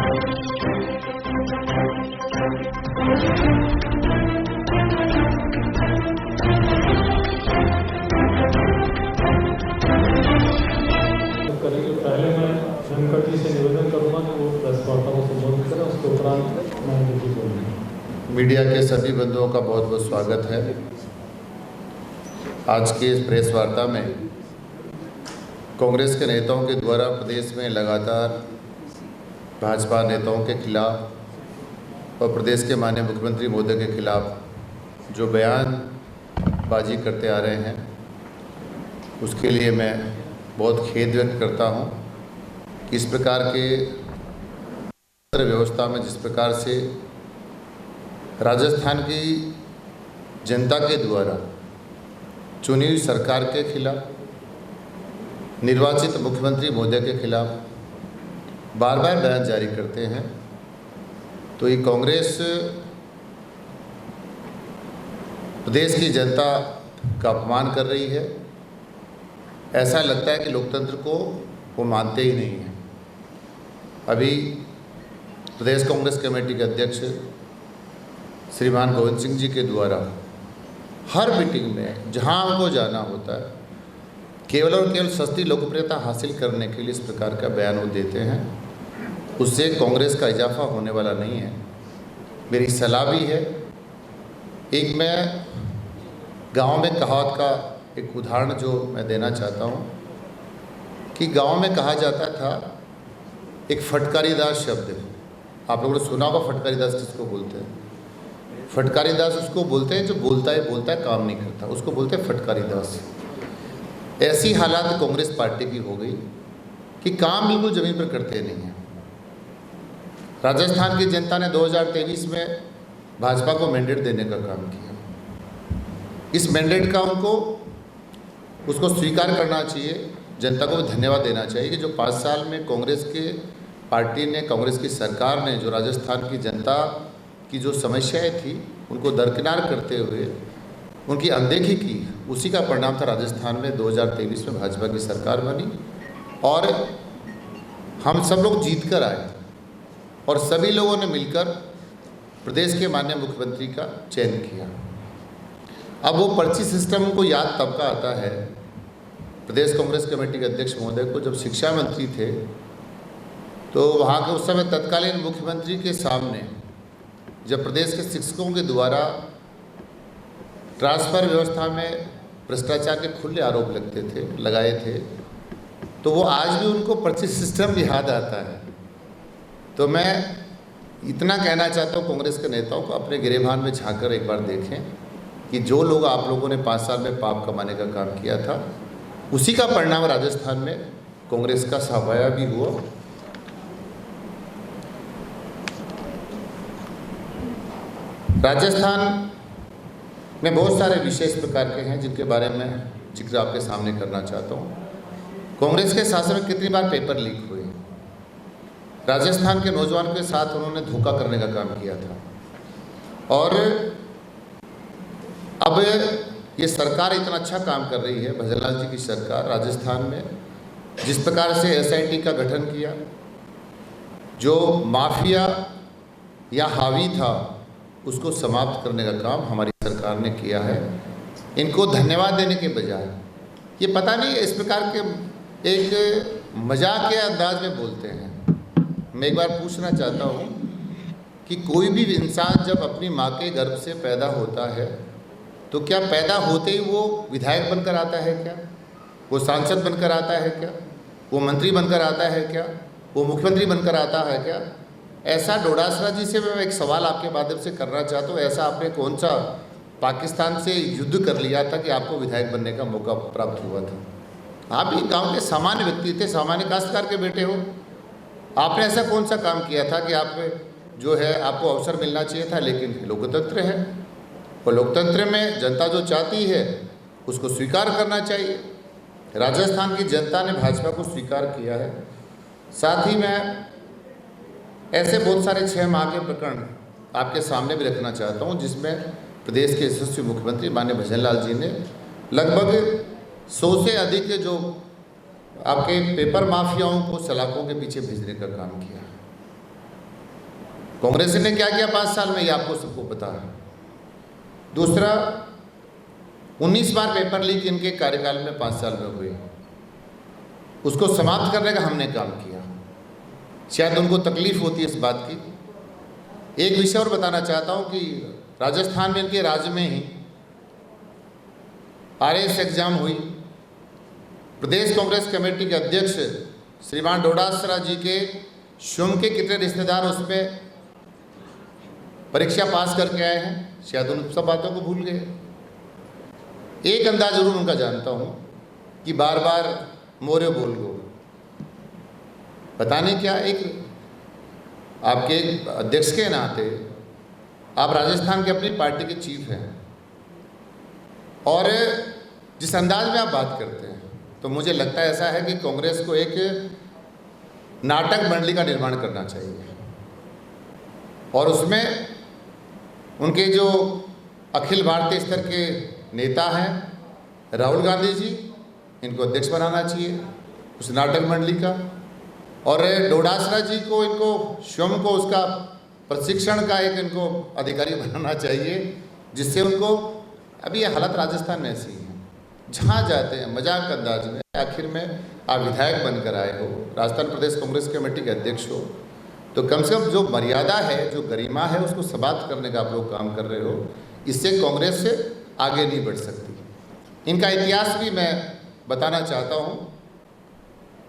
करेंगे। पहले मैं धनखड़ जी से निवेदन करूंगा कि वो प्रेस वार्ता को संबोधित करें, उसके उपरांत मैं कुछ बोलूँगा। मीडिया के सभी बंधुओं का बहुत बहुत स्वागत है। आज की इस प्रेस वार्ता में कांग्रेस के नेताओं के द्वारा प्रदेश में लगातार भाजपा नेताओं के खिलाफ और प्रदेश के माननीय मुख्यमंत्री महोदय के खिलाफ जो बयानबाजी करते आ रहे हैं, उसके लिए मैं बहुत खेद व्यक्त करता हूं कि इस प्रकार के व्यवस्था में जिस प्रकार से राजस्थान की जनता के द्वारा चुनी हुई सरकार के खिलाफ, निर्वाचित मुख्यमंत्री महोदय के खिलाफ बार बार बयान जारी करते हैं, तो ये कांग्रेस प्रदेश की जनता का अपमान कर रही है। ऐसा लगता है कि लोकतंत्र को वो मानते ही नहीं हैं। अभी प्रदेश कांग्रेस कमेटी के अध्यक्ष श्रीमान गोविंद सिंह जी के द्वारा हर मीटिंग में जहां उनको जाना होता है, केवल और केवल सस्ती लोकप्रियता हासिल करने के लिए इस प्रकार का बयान वो देते हैं। उससे कांग्रेस का इजाफा होने वाला नहीं है। मेरी सलाह भी है। एक मैं गांव में कहावत का एक उदाहरण जो मैं देना चाहता हूं कि गांव में कहा जाता था, एक फटकारीदास शब्द है, आप लोगों ने सुना होगा। फटकारीदास किसको बोलते हैं? फटकारीदास उसको बोलते हैं जो बोलता है काम नहीं करता, उसको बोलते हैं फटकारीदास। ऐसी हालात कांग्रेस पार्टी की हो गई कि काम बिल्कुल जमीन पर करते नहीं हैं। राजस्थान की जनता ने 2023 में भाजपा को मैंडेट देने का काम किया। इस मैंडेट का उसको स्वीकार करना चाहिए, जनता को धन्यवाद देना चाहिए कि जो 5 साल में कांग्रेस के पार्टी ने, कांग्रेस की सरकार ने जो राजस्थान की जनता की जो समस्याएं थी उनको दरकिनार करते हुए उनकी अनदेखी की, उसी का परिणाम था राजस्थान में 2023 में भाजपा की सरकार बनी और हम सब लोग जीत कर आए और सभी लोगों ने मिलकर प्रदेश के माननीय मुख्यमंत्री का चयन किया। अब वो पर्ची सिस्टम को याद तब का आता है, प्रदेश कांग्रेस कमेटी के अध्यक्ष महोदय को जब शिक्षा मंत्री थे तो वहाँ के उस समय तत्कालीन मुख्यमंत्री के सामने जब प्रदेश के शिक्षकों के द्वारा ट्रांसफ़र व्यवस्था में भ्रष्टाचार के खुले आरोप लगाए थे, तो वो आज भी उनको पर्ची सिस्टम याद आता है। तो मैं इतना कहना चाहता हूँ कांग्रेस के नेताओं को, अपने गिरेबान में झांककर एक बार देखें कि जो लोग आप लोगों ने 5 साल में पाप कमाने का काम किया था, उसी का परिणाम राजस्थान में कांग्रेस का सफाया भी हुआ। राजस्थान में बहुत सारे विशेष प्रकार के हैं जिनके बारे में जिक्र आपके सामने करना चाहता हूँ। कांग्रेस के शासन में कितनी बार पेपर लीक हुए, राजस्थान के नौजवान के साथ उन्होंने धोखा करने का काम किया था। और अब ये सरकार इतना अच्छा काम कर रही है, भजनलाल जी की सरकार राजस्थान में, जिस प्रकार से SIT का गठन किया, जो माफिया या हावी था उसको समाप्त करने का काम हमारी सरकार ने किया है। इनको धन्यवाद देने के बजाय ये पता नहीं इस प्रकार के एक मजाक के अंदाज में बोलते हैं। मैं एक बार पूछना चाहता हूँ कि कोई भी इंसान जब अपनी माँ के गर्भ से पैदा होता है तो क्या पैदा होते ही वो विधायक बनकर आता है क्या? वो सांसद बनकर आता है क्या? वो मंत्री बनकर आता है क्या? वो मुख्यमंत्री बनकर आता है क्या? ऐसा डोडासरा जी से मैं एक सवाल आपके माध्यम से करना चाहता हूँ। ऐसा आपने कौन सा पाकिस्तान से युद्ध कर लिया था कि आपको विधायक बनने का मौका प्राप्त हुआ था? आप भी गांव के सामान्य व्यक्ति थे, सामान्य काश्तकार के बेटे हो। आपने ऐसा कौन सा काम किया था कि आप जो है आपको अवसर मिलना चाहिए था? लेकिन लोकतंत्र है और लोकतंत्र में जनता जो चाहती है उसको स्वीकार करना चाहिए। राजस्थान की जनता ने भाजपा को स्वीकार किया है। साथ ही मैं ऐसे बहुत सारे 6 माह के प्रकरण आपके सामने भी रखना चाहता हूं, जिसमें प्रदेश के यशस्वी मुख्यमंत्री माननीय भजनलाल जी ने लगभग 100 से अधिक जो आपके पेपर माफियाओं को सलाखों के पीछे भेजने का काम किया। कांग्रेस ने क्या किया 5 साल में, ये आपको सबको पता है। दूसरा, 19 बार पेपर लीक इनके कार्यकाल में 5 साल में हुए, उसको समाप्त करने का हमने काम किया। शायद उनको तकलीफ होती है इस बात की। एक विषय और बताना चाहता हूं कि राजस्थान में, इनके राज्य में ही RAS एग्जाम हुई। प्रदेश कांग्रेस कमेटी के अध्यक्ष श्रीमान डोडासरा जी के स्वयं के कितने रिश्तेदार उसमें परीक्षा पास करके आए हैं, शायद उन सब बातों को भूल गए। एक अंदाज जरूर उनका जानता हूं कि बार बार मोरे बोल गो, पता नहीं क्या। एक आपके अध्यक्ष के नाते आप राजस्थान के अपनी पार्टी के चीफ हैं, और जिस अंदाज में आप बात करते हैं, तो मुझे लगता है ऐसा है कि कांग्रेस को एक नाटक मंडली का निर्माण करना चाहिए, और उसमें उनके जो अखिल भारतीय स्तर के नेता हैं राहुल गांधी जी, इनको अध्यक्ष बनाना चाहिए उस नाटक मंडली का, और डोडासरा जी को, इनको स्वयं को उसका प्रशिक्षण का एक इनको अधिकारी बनाना चाहिए, जिससे उनको, अभी ये हालत राजस्थान में ऐसी है, जहाँ जाते हैं मजाक अंदाज में, आखिर में आप विधायक बनकर आए हो, राजस्थान प्रदेश कांग्रेस कमेटी के अध्यक्ष हो, तो कम से कम जो मर्यादा है, जो गरिमा है, उसको समाप्त करने का आप लोग काम कर रहे हो। इससे कांग्रेस से आगे नहीं बढ़ सकती। इनका इतिहास भी मैं बताना चाहता हूँ।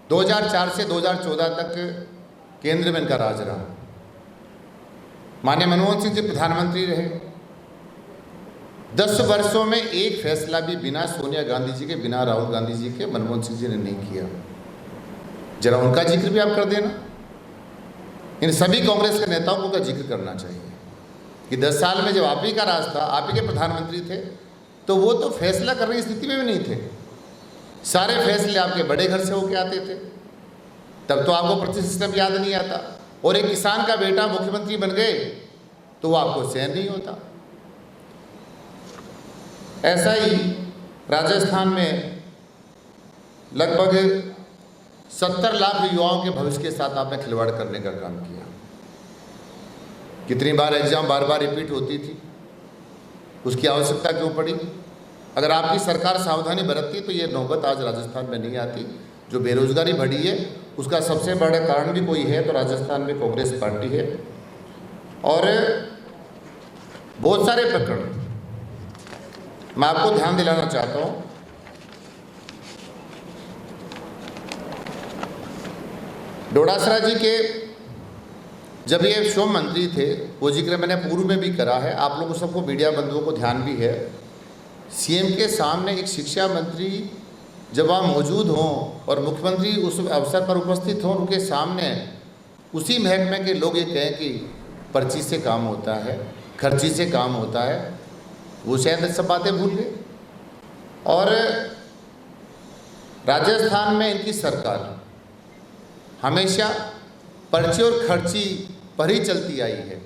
2004 से 2014 तक केंद्र में इनका राज रहा। माननीय मनमोहन सिंह जी प्रधानमंत्री रहे। 10 वर्षों में एक फैसला भी बिना सोनिया गांधी जी के, बिना राहुल गांधी जी के मनमोहन सिंह जी ने नहीं किया। जरा उनका जिक्र भी आप कर देना। इन सभी कांग्रेस के नेताओं को का जिक्र करना चाहिए कि 10 साल में जब आप ही का राज था, आप ही के प्रधानमंत्री थे, तो वो तो फैसला करने की स्थिति में भी नहीं थे। सारे फैसले आपके बड़े घर से होके आते थे। तब तो आपको प्रति सिस्टम याद नहीं आता, और एक किसान का बेटा मुख्यमंत्री बन गए तो वो आपको सहन नहीं होता। ऐसा ही राजस्थान में लगभग 70 लाख युवाओं के भविष्य के साथ आपने खिलवाड़ करने का काम किया। कितनी बार एग्जाम बार बार रिपीट होती थी, उसकी आवश्यकता क्यों पड़ी? अगर आपकी सरकार सावधानी बरतती तो ये नौबत आज राजस्थान में नहीं आती। जो बेरोजगारी बढ़ी है, उसका सबसे बड़ा कारण भी कोई है तो राजस्थान में कांग्रेस पार्टी है। और बहुत सारे प्रकरण मैं आपको ध्यान दिलाना चाहता हूँ। डोडासरा जी के जब ये श्रम मंत्री थे, वो जिक्र मैंने पूर्व में भी करा है, आप लोगों सबको, मीडिया बंधुओं को ध्यान भी है। सीएम के सामने एक शिक्षा मंत्री जब वहाँ मौजूद हों और मुख्यमंत्री उस अवसर पर उपस्थित हों, उनके सामने उसी महकमे के लोग ये कहें कि पर्ची से काम होता है, खर्ची से काम होता है, वो शायद सब बातें भूल गए। और राजस्थान में इनकी सरकार हमेशा पर्ची और खर्ची पर ही चलती आई है।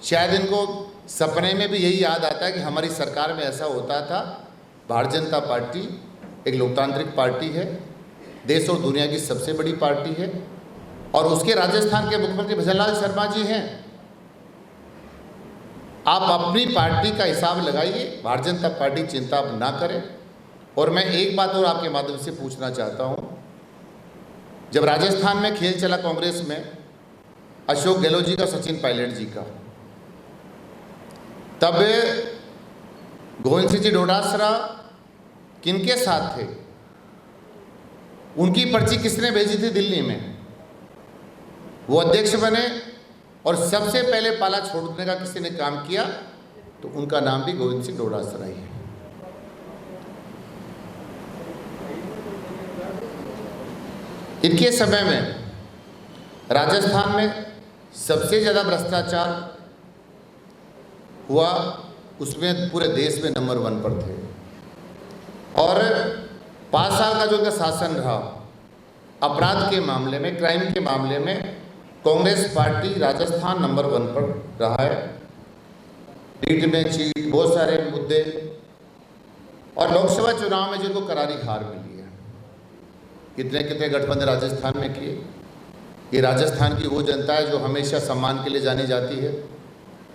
शायद इनको सपने में भी यही याद आता है कि हमारी सरकार में ऐसा होता था। भारतीय जनता पार्टी एक लोकतांत्रिक पार्टी है, देश और दुनिया की सबसे बड़ी पार्टी है, और उसके राजस्थान के मुख्यमंत्री भजनलाल शर्मा जी हैं। आप अपनी पार्टी का हिसाब लगाइए, भारतीय जनता पार्टी चिंता ना करे। और मैं एक बात और आपके माध्यम से पूछना चाहता हूँ, जब राजस्थान में खेल चला कांग्रेस में अशोक गहलोत जी का, सचिन पायलट जी का, तब गोविंद सिंह जी डोडासरा किनके साथ थे? उनकी पर्ची किसने भेजी थी दिल्ली में? वो अध्यक्ष बने और सबसे पहले पाला छोड़ने का किसी ने काम किया तो उनका नाम भी गोविंद सिंह डोडासरा ही है। इनके समय में राजस्थान में सबसे ज़्यादा भ्रष्टाचार हुआ, उसमें पूरे देश में नंबर 1 पर थे। और 5 साल का जो उनका शासन रहा, अपराध के मामले में, क्राइम के मामले में कांग्रेस पार्टी राजस्थान नंबर 1 पर रहा है। लीड में चीट, बहुत सारे मुद्दे, और लोकसभा चुनाव में जिनको करारी हार मिली है। कितने कितने गठबंधन राजस्थान में किए। ये राजस्थान की वो जनता है जो हमेशा सम्मान के लिए जानी जाती है।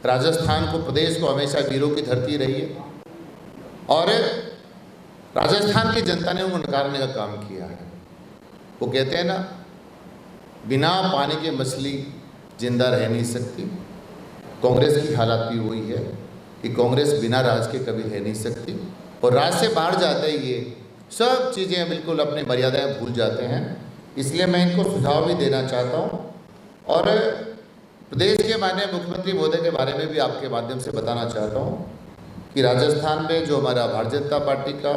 राजस्थान को, प्रदेश को हमेशा वीरों की धरती रही है और राजस्थान की जनता ने उनको नकारने का काम किया है। वो कहते हैं ना, बिना पानी के मछली जिंदा रह नहीं सकती। कांग्रेस की हालत भी वही है कि कांग्रेस बिना राज के कभी रह नहीं सकती और राज से बाहर जाते ही ये सब चीज़ें बिल्कुल अपनी मर्यादाएं भूल जाते हैं। इसलिए मैं इनको सुझाव भी देना चाहता हूँ और प्रदेश के माननीय मुख्यमंत्री महोदय के बारे में भी आपके माध्यम से बताना चाहता हूँ कि राजस्थान में जो हमारा भारतीय जनता पार्टी का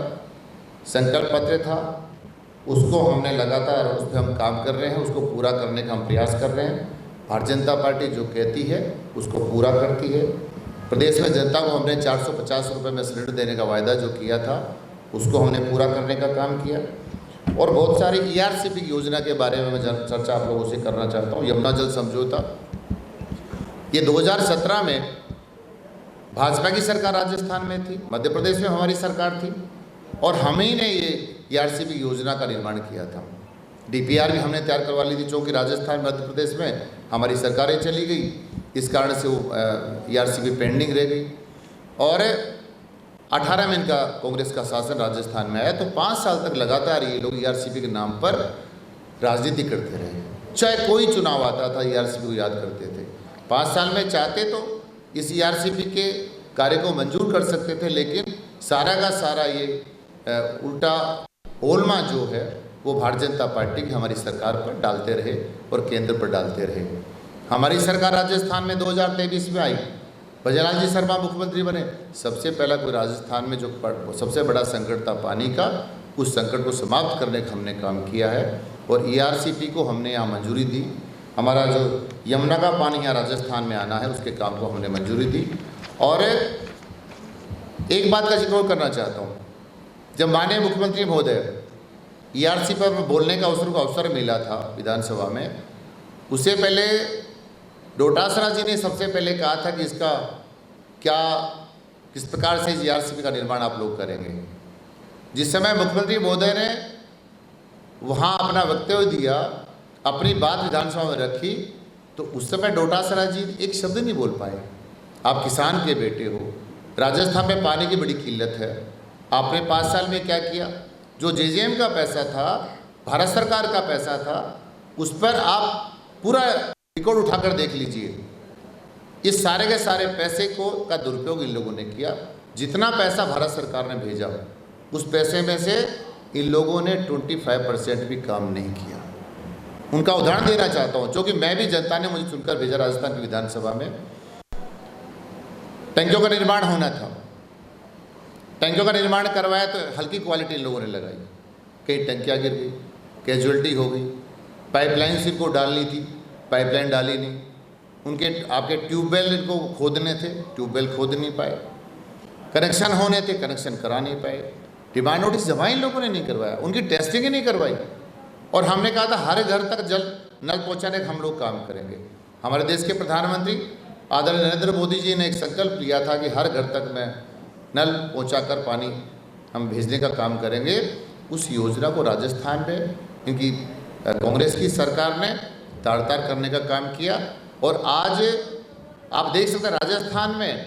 संकल्प पत्र था उसको हमने लगातार उस पर हम काम कर रहे हैं, उसको पूरा करने का हम प्रयास कर रहे हैं। भारतीय जनता पार्टी जो कहती है उसको पूरा करती है। प्रदेश में जनता को हमने 450 रुपये में सिलेंडर देने का वायदा जो किया था उसको हमने पूरा करने का काम किया और बहुत सारी ERCP की योजना के बारे में मैं चर्चा आप लोगों से करना चाहता हूँ। यमुना जल समझौता, ये 2017 में भाजपा की सरकार राजस्थान में थी, मध्य प्रदेश में हमारी सरकार थी और हम ही ने ये ERCP योजना का निर्माण किया था। DPR भी हमने तैयार करवा ली थी, क्योंकि राजस्थान मध्य प्रदेश में हमारी सरकारें चली गई, इस कारण से वो ERCP पेंडिंग रह गई और 18 में इनका कांग्रेस का शासन राजस्थान में आया तो 5 साल तक लगातार ये लोग ERCP के नाम पर राजनीति करते रहे। चाहे कोई चुनाव आता था ERCP को याद करते थे। 5 साल में चाहते तो इस ERCP के कार्य को मंजूर कर सकते थे, लेकिन सारा का सारा ये उल्टा ओलमा जो है वो भारतीय जनता पार्टी की हमारी सरकार पर डालते रहे और केंद्र पर डालते रहे। हमारी सरकार राजस्थान में 2023 में आई, भजनलाल जी शर्मा मुख्यमंत्री बने। सबसे पहला कोई राजस्थान में जो सबसे बड़ा संकट था पानी का, उस संकट को समाप्त करने का हमने काम किया है और ERCP को हमने यहाँ मंजूरी दी। हमारा जो यमुना का पानी यहाँ राजस्थान में आना है उसके काम को हमने मंजूरी दी। और एक बात का जिक्र और करना चाहता हूँ, जब माननीय मुख्यमंत्री महोदय ERCP पर बोलने का अवसर मिला था विधानसभा में, उससे पहले डोटासरा जी ने सबसे पहले कहा था कि इसका किस प्रकार से ERCP का निर्माण आप लोग करेंगे। जिस समय मुख्यमंत्री महोदय ने वहाँ अपना वक्तव्य दिया, अपनी बात विधानसभा में रखी, तो उस समय डोटासरा जी एक शब्द नहीं बोल पाए। आप किसान के बेटे हो, राजस्थान में पानी की बड़ी किल्लत है, आपने 5 साल में क्या किया? जो JJM का पैसा था, भारत सरकार का पैसा था, उस पर आप पूरा रिकॉर्ड उठाकर देख लीजिए। इस सारे के सारे पैसे का दुरुपयोग इन लोगों ने किया। जितना पैसा भारत सरकार ने भेजा उस पैसे में से इन लोगों ने 25% भी काम नहीं किया। उनका उदाहरण देना चाहता हूँ, क्योंकि मैं भी, जनता ने मुझे चुनकर भेजा राजस्थान की विधानसभा में। टंकियों का निर्माण होना था, टंकियों का निर्माण करवाया तो हल्की क्वालिटी इन लोगों ने लगाई, कई टंकियाँ गिर गई, कैजुअल्टी हो गई। पाइपलाइन सिर्फ को डालनी थी, पाइपलाइन डाली नहीं। उनके आपके ट्यूबवेल इनको खोदने थे, ट्यूबवेल खोद नहीं पाए। कनेक्शन होने थे, कनेक्शन करा नहीं पाए। डिमांड नोटिस जमा इन लोगों ने नहीं करवाया, उनकी टेस्टिंग ही नहीं करवाई। और हमने कहा था हर घर तक जल नल पहुँचाने का हम लोग काम करेंगे। हमारे देश के प्रधानमंत्री आदरणीय नरेंद्र मोदी जी ने एक संकल्प लिया था कि हर घर तक में नल पहुंचाकर पानी हम भेजने का काम करेंगे। उस योजना को राजस्थान में इनकी कांग्रेस की सरकार ने ताड़-ताड़ करने का काम किया और आज आप देख सकते हैं राजस्थान में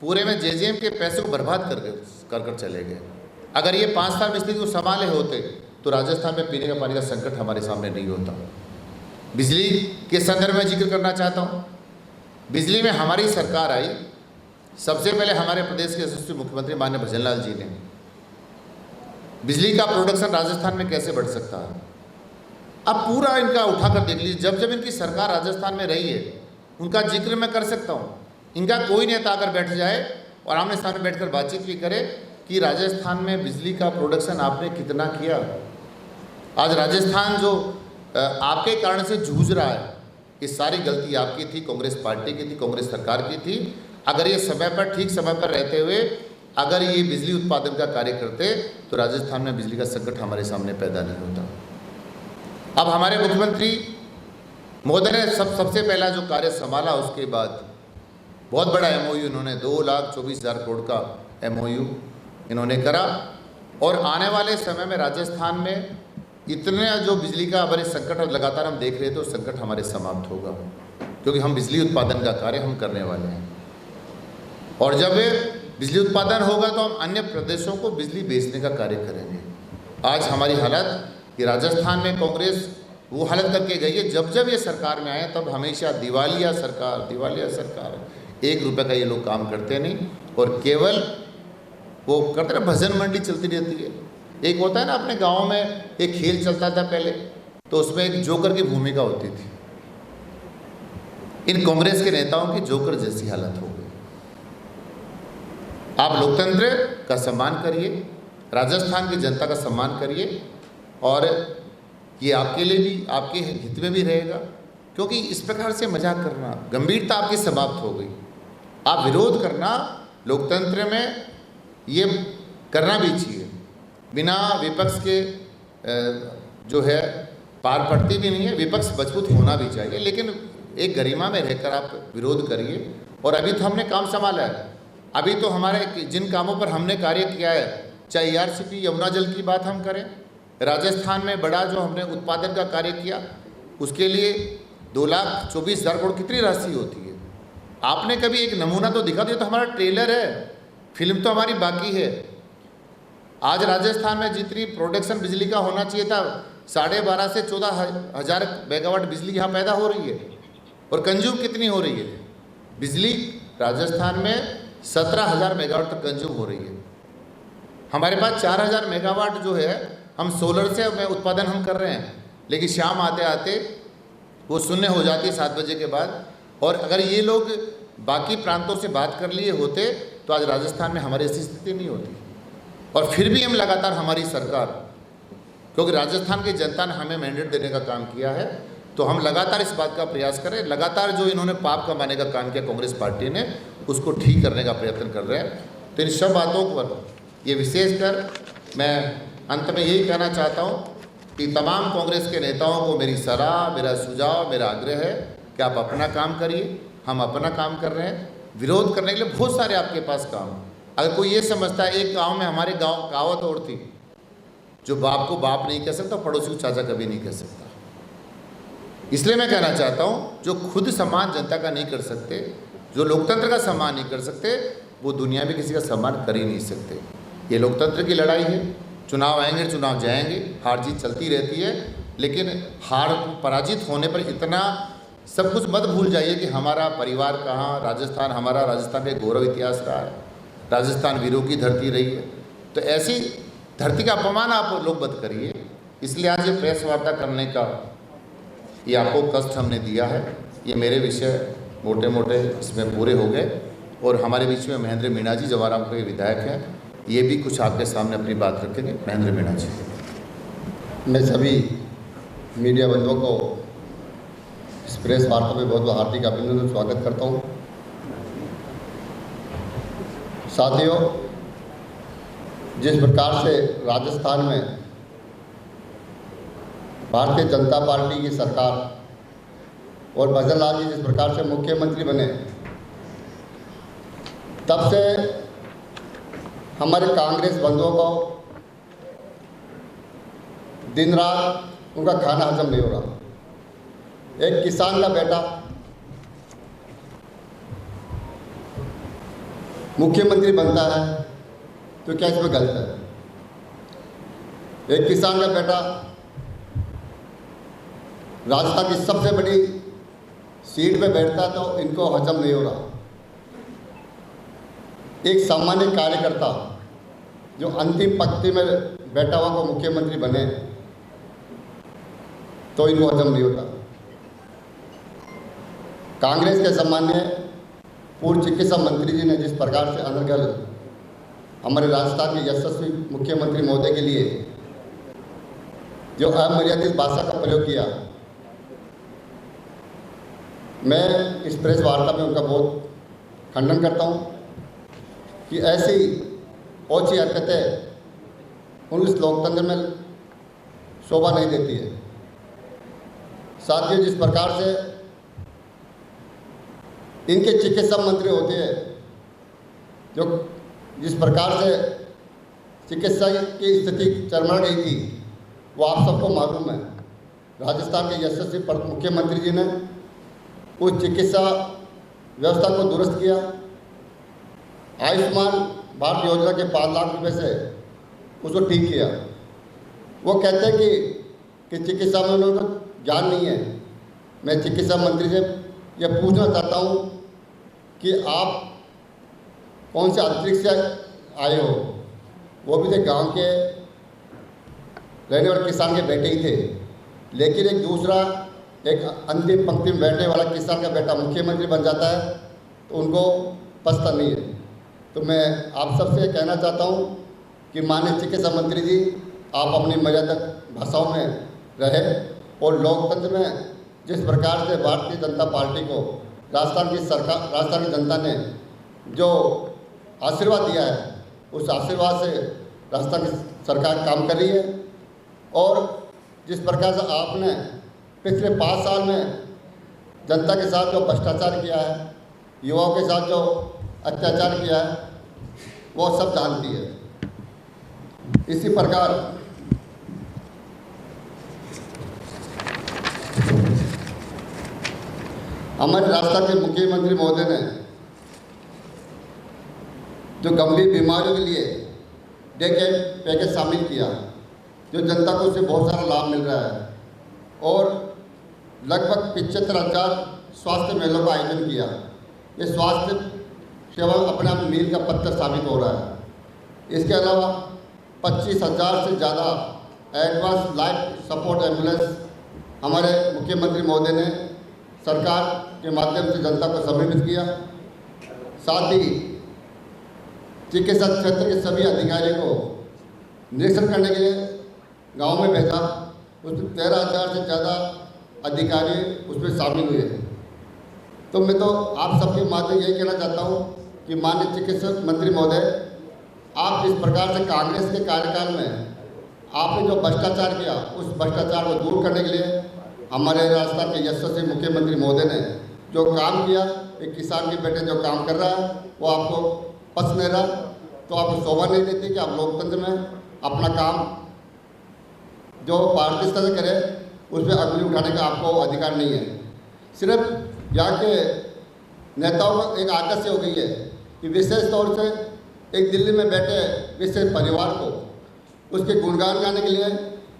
पूरे में JJM के पैसे को बर्बाद कर चले गए। अगर ये 5 साल में स्थिति को संभाले होते तो राजस्थान में पीने का पानी का संकट हमारे सामने नहीं होता। बिजली के संदर्भ में जिक्र करना चाहता हूँ। बिजली में हमारी सरकार आई, सबसे पहले हमारे प्रदेश के यशस्वी मुख्यमंत्री माननीय भजनलाल जी ने बिजली का प्रोडक्शन राजस्थान में कैसे बढ़ सकता है, अब पूरा इनका उठाकर देख लीजिए। जब जब इनकी सरकार राजस्थान में रही है उनका जिक्र मैं कर सकता हूँ। इनका कोई नेता अगर बैठ जाए और आमने सामने बैठकर बातचीत भी करे कि राजस्थान में बिजली का प्रोडक्शन आपने कितना किया। आज राजस्थान जो आपके कारण से जूझ रहा है, ये सारी गलती आपकी थी, कांग्रेस पार्टी की थी, कांग्रेस सरकार की थी। अगर ये समय पर, ठीक समय पर रहते हुए अगर ये बिजली उत्पादन का कार्य करते तो राजस्थान में बिजली का संकट हमारे सामने पैदा नहीं होता। अब हमारे मुख्यमंत्री महोदय ने सबसे पहला जो कार्य संभाला, उसके बाद बहुत बड़ा MOU इन्होंने 2,24,000 करोड़ का MOU इन्होंने करा और आने वाले समय में राजस्थान में इतने जो बिजली का हमारे संकट लगातार हम देख रहे थे, तो संकट हमारे समाप्त होगा, क्योंकि हम बिजली उत्पादन का कार्य हम करने वाले हैं। और जब बिजली उत्पादन होगा तो हम अन्य प्रदेशों को बिजली बेचने का कार्य करेंगे। आज हमारी हालत कि राजस्थान में कांग्रेस वो हालत करके गई है, जब जब ये सरकार में आए तब हमेशा दिवालिया सरकार, दिवालिया सरकार, 1 रुपये का ये लोग काम करते नहीं और केवल वो करते ना, भजन मंडी चलती रहती है। एक होता है ना, अपने गांव में एक खेल चलता था पहले, तो उसमें एक जोकर की भूमिका होती थी। इन कांग्रेस के नेताओं की जोकर जैसी हालत हो गई। आप लोकतंत्र का सम्मान करिए, राजस्थान की जनता का सम्मान करिए, और ये आपके लिए भी, आपके हित में भी रहेगा, क्योंकि इस प्रकार से मजाक करना, गंभीरता आपकी समाप्त हो गई। आप विरोध करना लोकतंत्र में ये करना भी चाहिए, बिना विपक्ष के जो है पार पड़ती भी नहीं है। विपक्ष मजबूत होना भी चाहिए, लेकिन एक गरिमा में रहकर आप विरोध करिए। और अभी तो हमने काम संभाला है, अभी तो हमारे जिन कामों पर हमने कार्य किया है, चाहे ERCP यमुना जल की बात हम करें, राजस्थान में बड़ा जो हमने उत्पादन का कार्य किया, उसके लिए 2,24,000 करोड़ कितनी राशि होती है। आपने कभी एक नमूना तो दिखा दिया, तो हमारा ट्रेलर है, फिल्म तो हमारी बाकी है। आज राजस्थान में जितनी प्रोडक्शन बिजली का होना चाहिए था, 12.5 से 14,000 मेगावाट बिजली यहाँ पैदा हो रही है, और कंज्यूम कितनी हो रही है बिजली? राजस्थान में 17,000 मेगावाट तक कंज्यूम हो रही है। हमारे पास 4,000 मेगावाट जो है हम सोलर से उत्पादन हम कर रहे हैं, लेकिन शाम आते आते वो शून्य हो जाती है 7 बजे के बाद। और अगर ये लोग बाकी प्रांतों से बात कर लिए होते तो आज राजस्थान में हमारी ऐसी स्थिति नहीं होती। और फिर भी हम लगातार, हमारी सरकार, क्योंकि राजस्थान की जनता ने हमें मैंडेट देने का काम किया है, तो हम लगातार इस बात का प्रयास करें। लगातार जो इन्होंने पाप कमाने का काम किया कांग्रेस पार्टी ने, उसको ठीक करने का प्रयत्न कर रहे हैं। तो इन सब बातों पर ये विशेषकर मैं अंत में यही कहना चाहता हूँ कि तमाम कांग्रेस के नेताओं को मेरी सलाह, मेरा सुझाव, मेरा आग्रह है कि आप अपना काम करिए, हम अपना काम कर रहे हैं। विरोध करने के लिए बहुत सारे आपके पास काम हैं। अगर कोई ये समझता है, एक गांव में, हमारे गांव कहावत और थी, जो बाप को बाप नहीं कह सकता, पड़ोसी को चाचा कभी नहीं कह सकता। इसलिए मैं कहना चाहता हूँ, जो खुद सम्मान जनता का नहीं कर सकते, जो लोकतंत्र का सम्मान नहीं कर सकते, वो दुनिया में किसी का सम्मान कर ही नहीं सकते। ये लोकतंत्र की लड़ाई है। चुनाव आएंगे, चुनाव जाएंगे, हार जीत चलती रहती है, लेकिन हार पराजित होने पर इतना सब कुछ मत भूल जाइए कि हमारा परिवार कहाँ, राजस्थान, हमारा राजस्थान का गौरव इतिहास रहा है, राजस्थान वीरों की धरती रही है। तो ऐसी धरती का अपमान आप लोग मत करिए। इसलिए आज ये प्रेस वार्ता करने का ये आपको कष्ट हमने दिया है। ये मेरे विषय मोटे मोटे इसमें पूरे हो गए। और हमारे बीच में महेंद्र मीणा जी जवाराम के विधायक हैं, ये भी कुछ आपके सामने अपनी बात रखेंगे। महेंद्र मीणा जी। मैं सभी मीडिया बंधुओं को इस प्रेस वार्ता में बहुत बहुत हार्दिक अभिनंदन स्वागत करता हूँ। साथियों, जिस प्रकार से राजस्थान में भारतीय जनता पार्टी की सरकार और भजन लाल जी जिस प्रकार से मुख्यमंत्री बने, तब से हमारे कांग्रेस बंधुओं को दिन रात उनका खाना हजम नहीं हो रहा। एक किसान का बेटा मुख्यमंत्री बनता है तो क्या इसमें गलत है? एक किसान का बेटा राजस्थान की सबसे बड़ी सीट पे बैठता तो इनको हजम नहीं हो रहा। एक सामान्य कार्यकर्ता जो अंतिम पंक्ति में बैठा हुआ को मुख्यमंत्री बने तो इनको हजम नहीं होता। कांग्रेस के सम्मान्य पूर्व चिकित्सा मंत्री जी ने जिस प्रकार से अनर्गल हमारे राजस्थान के यशस्वी मुख्यमंत्री महोदय के लिए जो अमर्यादित भाषा का प्रयोग किया, मैं इस प्रेस वार्ता में उनका बहुत खंडन करता हूं कि ऐसी ओछी हरकतें उस लोकतंत्र में शोभा नहीं देती है। साथियों, जिस प्रकार से इनके चिकित्सा मंत्री होते हैं, जो जिस प्रकार से चिकित्सा की स्थिति चरमरा गई थी, वो आप सबको मालूम है। राजस्थान के यशस्वी मुख्यमंत्री जी ने उस चिकित्सा व्यवस्था को दुरुस्त किया। आयुष्मान भारत योजना के 5 लाख रुपए से उसको ठीक किया। वो कहते हैं कि चिकित्सा में उनको ज्ञान नहीं है। मैं चिकित्सा मंत्री से यह पूछना चाहता हूँ कि आप कौन से अंतरिक्ष से आए हो? वो भी थे गांव के रहने वाले किसान के बेटे ही थे, लेकिन एक दूसरा एक अंतिम पंक्ति में बैठने वाला किसान का बेटा मुख्यमंत्री बन जाता है तो उनको पछता नहीं है। तो मैं आप सबसे कहना चाहता हूँ कि माननीय चिकित्सा मंत्री जी, आप अपनी मर्यादा भाषाओं में रहे और लोकतंत्र में जिस प्रकार से भारतीय जनता पार्टी को राजस्थान की जनता ने जो आशीर्वाद दिया है, उस आशीर्वाद से राजस्थान की सरकार काम कर रही है। और जिस प्रकार से आपने पिछले 5 साल में जनता के साथ जो भ्रष्टाचार किया है, युवाओं के साथ जो अत्याचार किया है, वो सब जानती है। इसी प्रकार हमारे राजस्थान के मुख्यमंत्री महोदय ने जो गंभीर बीमारियों के लिए डे केयर पैकेज शामिल किया, जो जनता को उससे बहुत सारा लाभ मिल रहा है, और लगभग 75,000 स्वास्थ्य मेलों का आयोजन किया। ये स्वास्थ्य सेवा अपने आप मील का पत्थर साबित हो रहा है। इसके अलावा 25,000 से ज़्यादा एडवांस लाइफ सपोर्ट एम्बुलेंस हमारे मुख्यमंत्री महोदय ने सरकार के माध्यम से जनता को समर्पित किया। साथ ही चिकित्सा क्षेत्र के सभी अधिकारियों को निरीक्षण करने के लिए गांव में भेजा। उसमें 13,000 से ज़्यादा अधिकारी उसमें शामिल हुए। तो मैं तो आप सबके माध्यम यही कहना चाहता हूँ कि माननीय चिकित्सा मंत्री महोदय, आप इस प्रकार से कांग्रेस के कार्यकाल में आपने जो भ्रष्टाचार किया, उस भ्रष्टाचार को दूर करने के लिए हमारे राजस्थान के यशस्वी मुख्यमंत्री महोदय ने जो काम किया, एक किसान के बेटे जो काम कर रहा है, वो आपको पसंद नहीं रहा, तो आपको शोभा नहीं देती कि आप लोकतंत्र में अपना काम जो पार्टी स्तर से करे उसमें अंगुली उठाने का आपको अधिकार नहीं है। सिर्फ यहाँ के नेताओं को एक आदत से हो गई है कि विशेष तौर से एक दिल्ली में बैठे विशेष परिवार को उसके गुणगान गाने के लिए,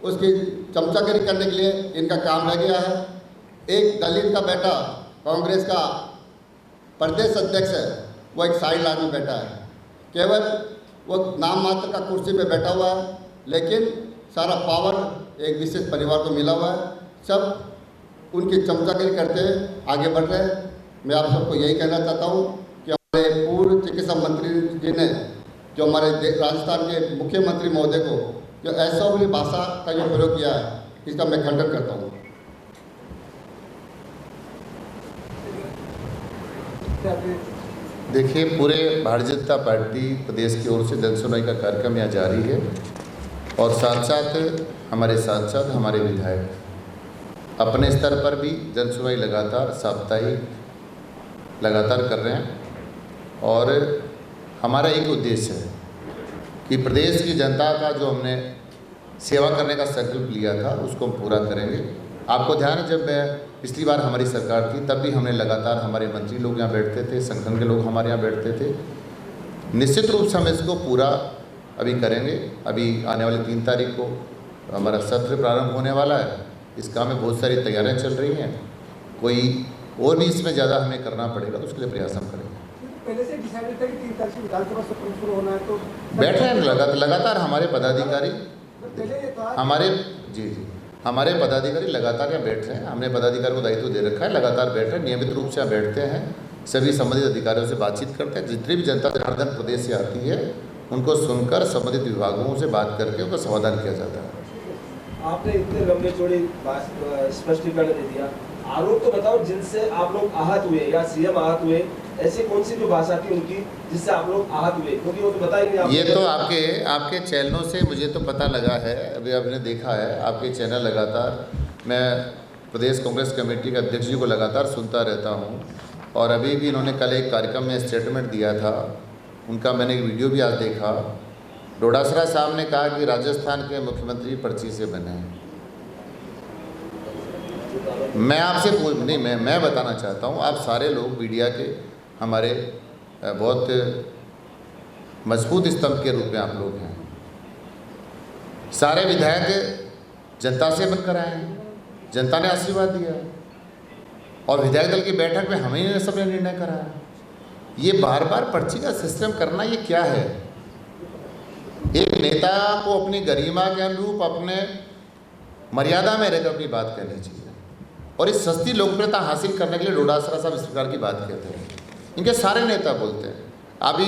उसकी चमचागिरी करने के लिए इनका काम रह गया है। एक दलित का बेटा कांग्रेस का प्रदेश अध्यक्ष है, वो एक साइड लाइन में बैठा है, केवल वो नाम मात्र का कुर्सी पे बैठा हुआ है, लेकिन सारा पावर एक विशेष परिवार को मिला हुआ है। सब उनकी चमचागिरी करते आगे बढ़ रहे हैं। मैं आप सबको यही कहना चाहता हूँ कि हमारे पूर्व चिकित्सा मंत्री जी ने जो हमारे राजस्थान के मुख्यमंत्री महोदय को जो असभ्य भाषा का जो प्रयोग किया है, इसका मैं खंडन करता हूँ। देखिए, पूरे भारतीय जनता पार्टी प्रदेश की ओर से जनसुनवाई का कार्यक्रम यहाँ जारी है और साथ साथ हमारे सांसद, हमारे विधायक अपने स्तर पर भी जनसुनवाई लगातार साप्ताहिक लगातार कर रहे हैं। और हमारा एक उद्देश्य है कि प्रदेश की जनता का जो हमने सेवा करने का संकल्प लिया था, उसको हम पूरा करेंगे। आपको ध्यान है, जब पिछली बार हमारी सरकार थी तब भी हमने लगातार हमारे मंत्री लोग यहाँ बैठते थे, संगठन के लोग हमारे यहाँ बैठते थे। निश्चित रूप से हम इसको पूरा अभी करेंगे। अभी आने वाली 3 तारीख को हमारा सत्र प्रारंभ होने वाला है। इस काम में बहुत सारी तैयारियाँ चल रही हैं। कोई और भी इसमें ज़्यादा हमें करना पड़ेगा तो उसके लिए प्रयास हम करेंगे। पहले से डिसाइड था कि 3 तारीख से विधानसभा सत्र शुरू होना है, तो बैठ रहे हैं लगातार हमारे पदाधिकारी, हमारे पदाधिकारी लगातार यहाँ बैठ रहे हैं। हमने पदाधिकारी को दायित्व दे रखा है, लगातार बैठ रहे हैं, नियमित रूप से यहाँ बैठते हैं, सभी संबंधित अधिकारियों से बातचीत करते हैं। जितनी भी जनता जनार्दन प्रदेश से आती है उनको सुनकर संबंधित विभागों से बात करके उनका समाधान किया जाता है। आपने इतने लंबे चौड़े स्पष्टीकरण दे दिया, आरोप तो बताओ जिनसे आप लोग आहत हुए या सीएम आहत हुए, ऐसी कौन सी जो भाषा थी उनकी जिससे आप लोग आहत हुए? क्योंकि वो तो बता ही नहीं। ये तो आपके चैनलों से मुझे तो पता लगा है, अभी आपने देखा है, आपके चैनल लगातार, मैं प्रदेश कांग्रेस कमेटी के अध्यक्ष जी को लगातार सुनता रहता हूँ। और अभी भी इन्होंने कल एक कार्यक्रम में स्टेटमेंट दिया था, उनका मैंने एक वीडियो भी आज देखा, डोडासरा साहब ने कहा कि राजस्थान के मुख्यमंत्री पर्ची से बने हैं। मैं आपसे नहीं, मैं बताना चाहता हूँ, आप सारे लोग मीडिया के हमारे बहुत मजबूत स्तंभ के रूप में आप लोग हैं। सारे विधायक जनता से बनकर आए हैं, जनता ने आशीर्वाद दिया और विधायक दल की बैठक में हम ही ने सबने निर्णय कराया। ये बार बार पर्ची का सिस्टम करना ये क्या है? एक नेता को अपनी गरिमा के अनुरूप अपने मर्यादा में रहकर अपनी बात कहनी चाहिए और इस सस्ती लोकप्रियता हासिल करने के लिए डोडासरा साहब इस प्रकार की बात कहते हैं। इनके सारे नेता बोलते हैं। अभी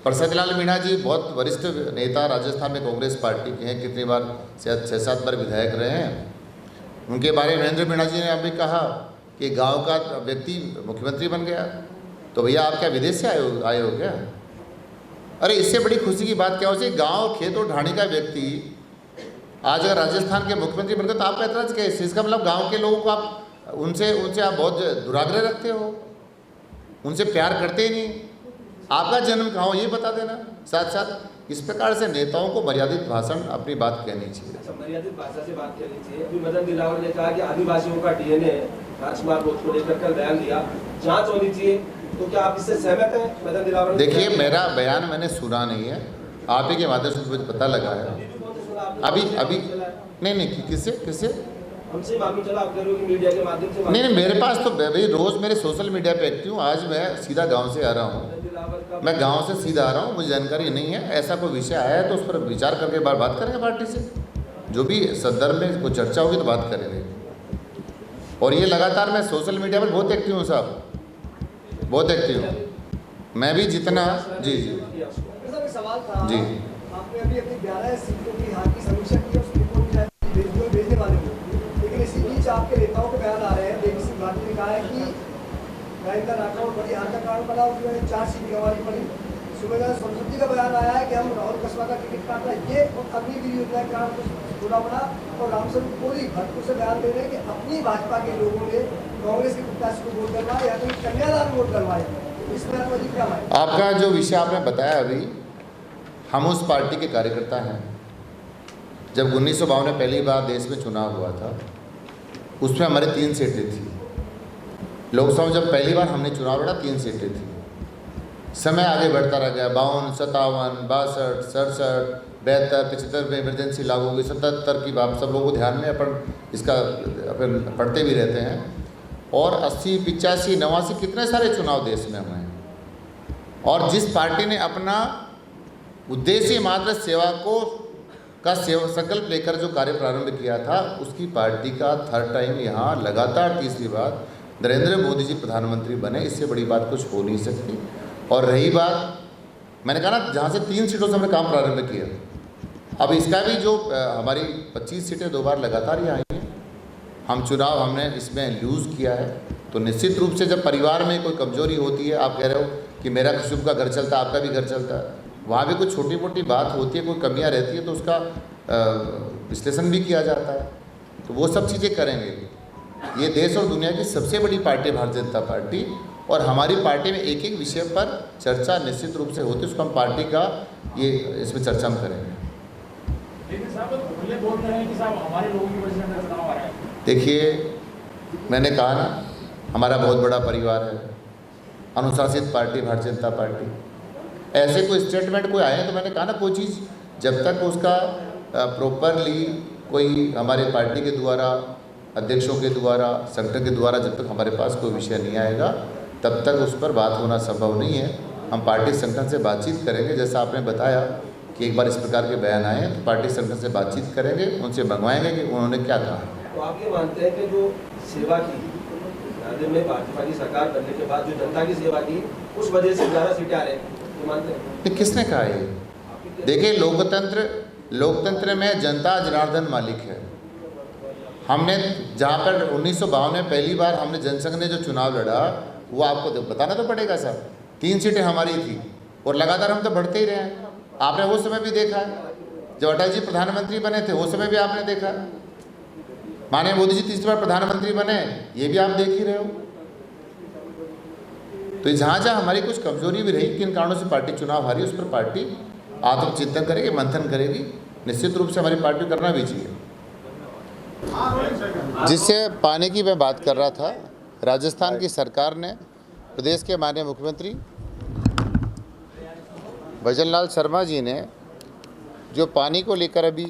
प्रसाद लाल मीणा जी बहुत वरिष्ठ नेता राजस्थान में कांग्रेस पार्टी के हैं, कितनी बार 6-7 बार विधायक रहे हैं। उनके बारे में नरेंद्र मीणा जी ने अभी कहा कि गांव का व्यक्ति मुख्यमंत्री बन गया, तो भैया आप क्या विदेश से आए हो क्या? अरे इससे बड़ी खुशी की बात क्या हो सकती? गाँव खेत और ढाणी का व्यक्ति आज अगर राजस्थान के मुख्यमंत्री बन गए तो आपका ऐतराज क्या है? इसका मतलब गाँव के लोगों को आप उनसे आप बहुत दुराग्रह रखते हो, उनसे प्यार करते ही नहीं। आपका जन्म कहाँ हो ये बता देना। साथ साथ इस प्रकार से नेताओं को मर्यादित भाषण अपनी बात कहनी चाहिए। अच्छा, मर्यादित भाषा से बात करनी चाहिए। अभी मदन दिलावर ने कहा कि आदिवासियों का डीएनए राजकुमार बोध को लेकर कल बयान दिया, जांच होनी चाहिए, तो क्या आप इससे सहमत हैं? मदन दिलावर ने देखिए, मेरा बयान मैंने सुना नहीं है, आप ही के माध्यम से मुझे पता लगा है। अभी नहीं किससे हमसे मालूम चला, आप कह रहे हो कि मीडिया के माध्यम से। नहीं, मेरे पास तो भाई रोज़ मेरे सोशल मीडिया पे एक्टिव हूँ। आज मैं सीधा गांव से आ रहा हूँ, मैं गांव से सीधा आ रहा हूँ, मुझे जानकारी नहीं है। ऐसा कोई विषय आया है तो उस पर विचार करके बात करेंगे पार्टी से, जो भी संदर्भ में कोई चर्चा होगी तो बात करेंगे। और ये लगातार मैं सोशल मीडिया पर बहुत एक्टिव हूँ साहब, बहुत एक्टिव हूँ मैं भी जितना। जी सवाल था जी, आपने अभी अपनी 11 सीटों की हार की समीक्षा की, उस रिपोर्ट भेजने वाले को, लेकिन इसी बीच आपके नेताओं के बयान आ रहे हैं। देवी सिंह भाटी ने कहा है कि राजेंद्र राठौर बड़ी हार का कारण बना, उसमें 4 सीट गंवानी पड़ी। सुमेधा सरस्वती का बयान आया है कि हम राहुल कसवा का टिकट काटना, ये अग्निवीर योजना के कारण कुछ थोड़ा बड़ा। और रामस्वरूप कोरी भरतपुर से बयान दे रहे हैं कि अपनी भाजपा के लोगों ने कांग्रेस के प्रत्याशी को वोट करवाया या तो कन्यादान वोट करवाए। इसमें आपकी क्या है? आपका जो विषय आपने बताया अभी, हम उस पार्टी के कार्यकर्ता हैं। जब 1952 में पहली बार देश में चुनाव हुआ था, उसमें हमारे 3 सीटें थी। लोकसभा में जब पहली बार हमने चुनाव लड़ा 3 सीटें थी। समय आगे बढ़ता रह गया, 52, 57, 62, 67, 72, 75 में इमरजेंसी लागू हुई, 77 की बात सब लोगों को ध्यान में अपन पढ़ते भी रहते हैं। और 80, 85, 89 कितने सारे चुनाव देश में हुए हैं। और जिस पार्टी ने अपना उद्देश्य मात्र सेवा का संकल्प लेकर जो कार्य प्रारंभ किया था, उसकी पार्टी का 3rd टाइम यहाँ लगातार 3री बार नरेंद्र मोदी जी प्रधानमंत्री बने। इससे बड़ी बात कुछ हो नहीं सकती। और रही बात, मैंने कहा ना, जहाँ से 3 सीटों से हमने काम प्रारंभ किया, अब इसका भी जो हमारी 25 सीटें 2 बार लगातार ही आई हैं। हम चुनाव हमने इसमें लूज़ किया है, तो निश्चित रूप से जब परिवार में कोई कमजोरी होती है, आप कह रहे हो कि मेरा कुसुम का घर चलता है, आपका भी घर चलता है, वहाँ भी कुछ छोटी मोटी बात होती है, कोई कमियाँ रहती है, तो उसका विश्लेषण भी किया जाता है। तो वो सब चीज़ें करेंगे। ये देश और दुनिया की सबसे बड़ी पार्टी भारतीय जनता पार्टी, और हमारी पार्टी में एक एक विषय पर चर्चा निश्चित रूप से होती है। उसको हम पार्टी का ये इसमें चर्चा हम करेंगे। लेकिन साहब खुले बोल रहे हैं कि साहब हमारे लोगों की वजह से चुनाव आ रहा है। देखिए, मैंने कहा ना, हमारा बहुत बड़ा परिवार है, अनुशासित पार्टी भारतीय जनता पार्टी। ऐसे कोई स्टेटमेंट कोई आए तो मैंने कहा ना, कोई चीज़ जब तक उसका प्रॉपरली कोई हमारे पार्टी के द्वारा, अध्यक्षों के द्वारा, संगठन के द्वारा जब तक हमारे पास कोई विषय नहीं आएगा, तब तक उस पर बात होना संभव नहीं है। हम पार्टी संगठन से बातचीत करेंगे। जैसा आपने बताया कि एक बार इस प्रकार के बयान आए हैं, तो पार्टी संगठन से बातचीत करेंगे, उनसे मंगवाएंगे कि उन्होंने क्या कहा। तो आप ये मानते हैं कि जो सेवा की राज्य में भाजपा की सरकार बनने के बाद जो जनता की सेवा की, उस वजह से 11 सीटें आ रहे हैं, ये मानते हैं? किसने कहा ये? देखिए, लोकतंत्र में जनता जनार्दन मालिक है। हमने जहाँ पर 1952 में पहली बार हमने जनसंघ ने जो चुनाव लड़ा, वो आपको बताना तो पड़ेगा साहब। 3 सीटें हमारी थी और लगातार हम तो बढ़ते ही रहे हैं। आपने वो समय भी देखा है, जब अटल जी प्रधानमंत्री बने थे, वो समय भी आपने देखा। माननीय मोदी जी 3री बार प्रधानमंत्री बने, ये भी आप देख ही रहे हो। तो जहाँ जहाँ हमारी कुछ कमजोरी भी रही, किन कारणों से पार्टी चुनाव हारी, उस पर पार्टी आत्मचिंतन करेगी, मंथन करेगी। निश्चित रूप से हमारी पार्टी करना भी चाहिए। जिससे पानी की मैं बात कर रहा था, राजस्थान की सरकार ने प्रदेश के माननीय मुख्यमंत्री भजनलाल शर्मा जी ने जो पानी को लेकर अभी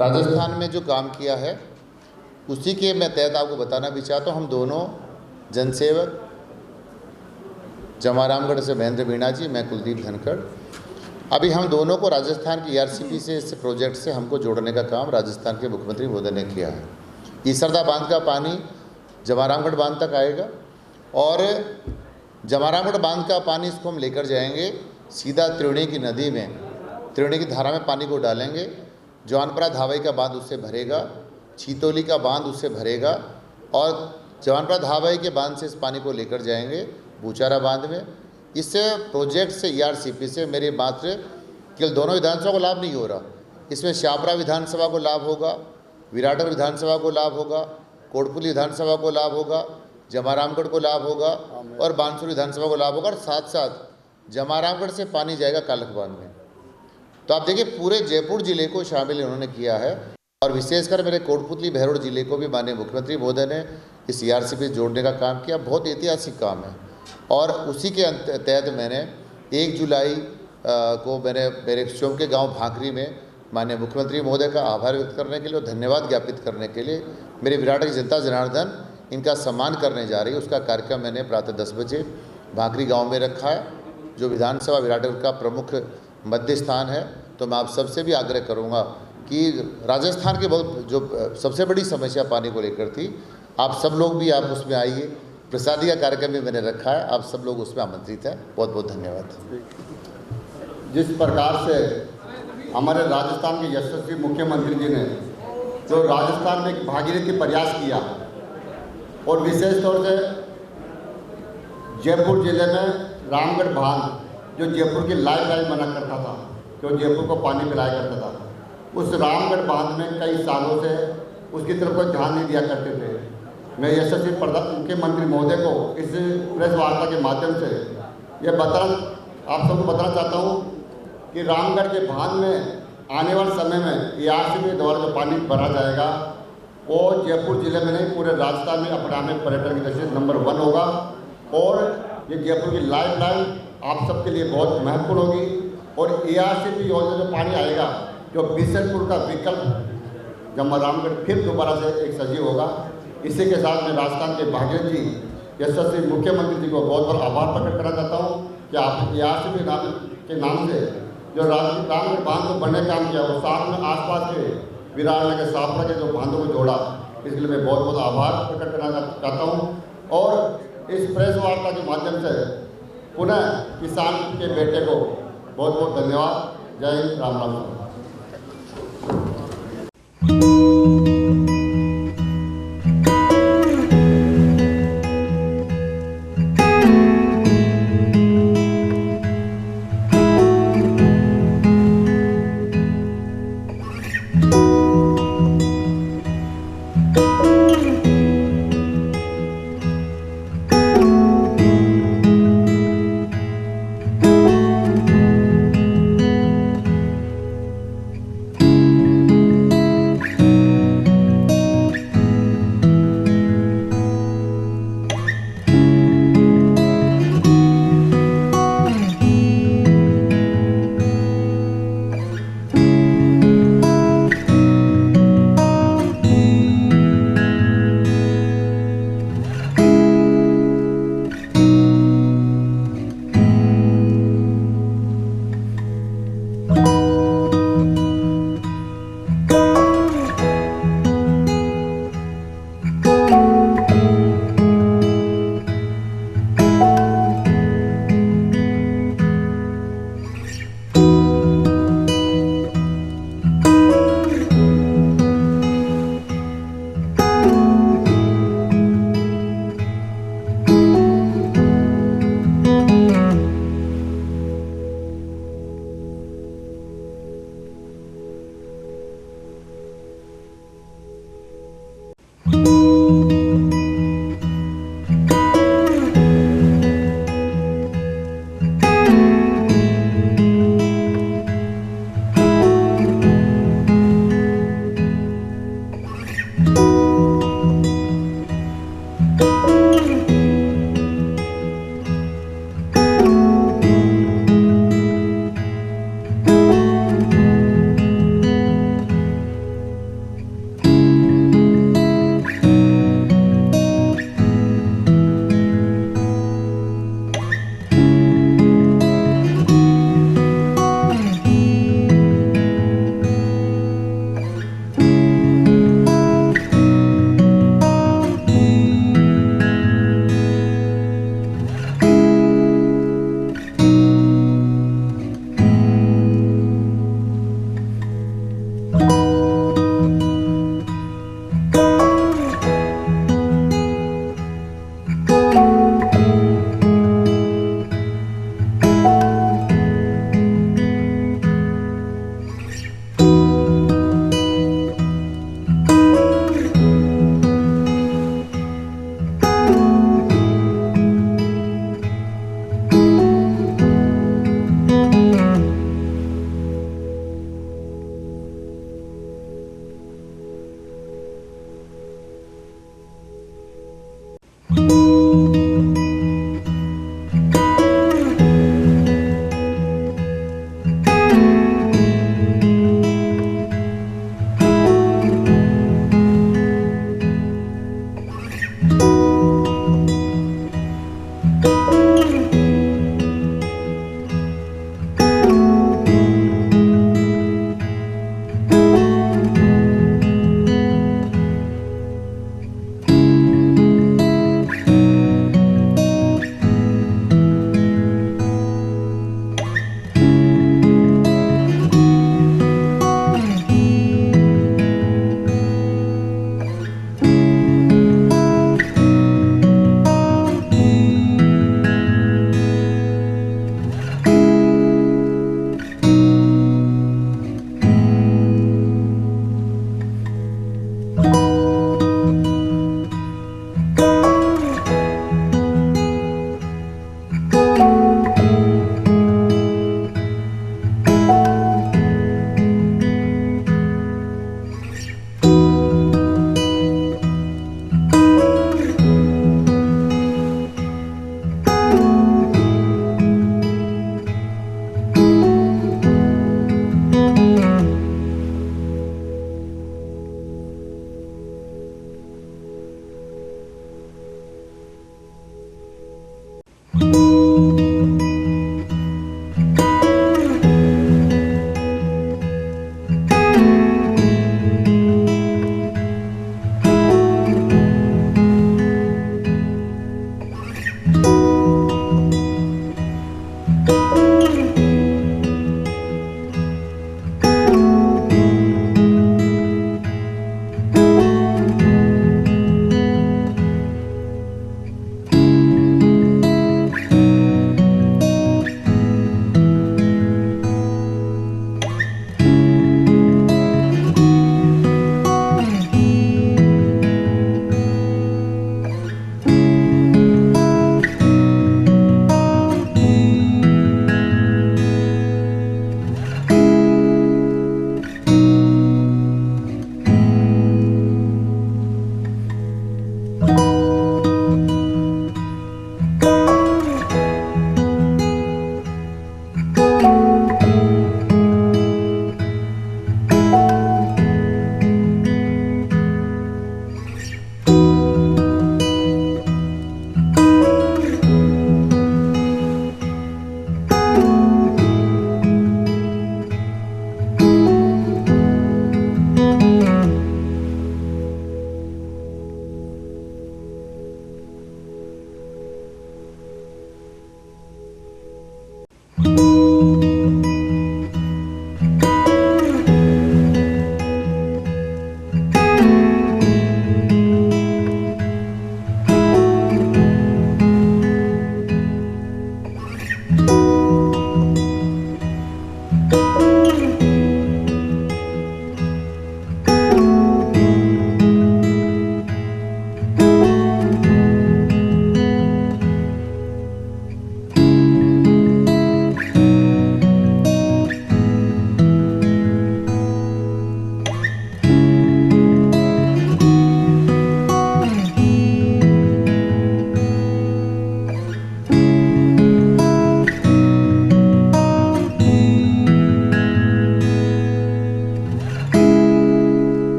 राजस्थान में जो काम किया है, उसी के मैं तहत आपको बताना भी चाहता हूँ। हम दोनों जनसेवक, जमारामगढ़ से महेंद्र मीणा जी, मैं कुलदीप धनखड़, अभी हम दोनों को राजस्थान की ERCP से, इस प्रोजेक्ट से हमको जोड़ने का काम राजस्थान के मुख्यमंत्री महोदय ने किया है। ईसरदा बांध का पानी जमारामगढ़ बांध तक आएगा और जमारामगढ़ बांध का पानी इसको हम लेकर जाएंगे सीधा त्रिवेणी की नदी में, त्रिवेणी की धारा में पानी को डालेंगे। जवानपुरा धावई का बांध उससे भरेगा, छीतोली का बांध उससे भरेगा और जवानपुरा धावई के बांध से इस पानी को लेकर जाएंगे बूचारा बांध में। इस प्रोजेक्ट से, ERCP से मेरी मात्र केवल दोनों विधानसभा को लाभ नहीं हो रहा, इसमें शाहपुरा विधानसभा को लाभ होगा, विराटनगर विधानसभा को लाभ होगा, कोटपुली विधानसभा को लाभ होगा, जमारामगढ़ को लाभ होगा और बानसूर विधानसभा को लाभ होगा। और साथ साथ जमारामगढ़ से पानी जाएगा कालक बांध में। तो आप देखिए पूरे जयपुर जिले को शामिल उन्होंने किया है और विशेषकर मेरे कोटपुतली भैरोड़ जिले को भी माननीय मुख्यमंत्री महोदय ने इस ERCP से जोड़ने का काम किया। बहुत ऐतिहासिक काम है और उसी के तहत मैंने 1 जुलाई को मैंने मेरे स्वयं के गांव भांकरी में माननीय मुख्यमंत्री महोदय का आभार व्यक्त करने के लिए और धन्यवाद ज्ञापित करने के लिए मेरे विराट की जनता जनार्दन इनका सम्मान करने जा रही है। उसका कार्यक्रम मैंने प्रातः 10 बजे भांकरी गाँव में रखा है, जो विधानसभा विराटनगर का प्रमुख मध्य स्थान है। तो मैं आप सबसे भी आग्रह करूंगा कि राजस्थान की बहुत जो सबसे बड़ी समस्या पानी को लेकर थी, आप सब लोग भी आप उसमें आइए। प्रसादी का कार्यक्रम भी मैंने रखा है, आप सब लोग उसमें आमंत्रित हैं। बहुत बहुत धन्यवाद। जिस प्रकार से हमारे राजस्थान के यशस्वी मुख्यमंत्री जी ने जो राजस्थान में एक भागीरथी प्रयास किया और विशेष तौर से जयपुर जिले में रामगढ़ बांध, जो जयपुर की लाइफलाइन बना करता था, जो जयपुर को पानी पिलाया करता था, उस रामगढ़ बांध में कई सालों से उसकी तरफ कोई ध्यान नहीं दिया करते थे। मैं यशस्वी मुख्यमंत्री महोदय को इस प्रेस वार्ता के माध्यम से यह आप सबको बताना चाहता हूँ कि रामगढ़ के बांध में आने वाले समय में ERCP के द्वारा जो पानी भरा जाएगा वो जयपुर जिले में नहीं, पूरे राजस्थान में अपने में पर्यटन की दृष्टि से नंबर 1 होगा और ये जयपुर की लाइफलाइन आप सबके लिए बहुत महत्वपूर्ण होगी। और ERCP योजना जो पानी आएगा, जो बिशनपुर का विकल्प जमारामगढ़ फिर दोबारा से एक सजीव होगा। इसी के साथ मैं राजस्थान के भागीरथ जी, यशस्वी मुख्यमंत्री जी को बहुत बहुत आभार प्रकट करना चाहता हूँ कि आप ERCP के नाम से जो रामगढ़ बांध को बनने का काम किया, वो साथ में आसपास के विराटनगर, शाहपुरा के जो बांधों को जोड़ा, इसके लिए मैं बहुत बहुत आभार प्रकट करना चाहता हूँ। और इस प्रेस वार्ता के माध्यम से पुनः किसान के बेटे को बहुत बहुत धन्यवाद। जय हिंद, राम राम।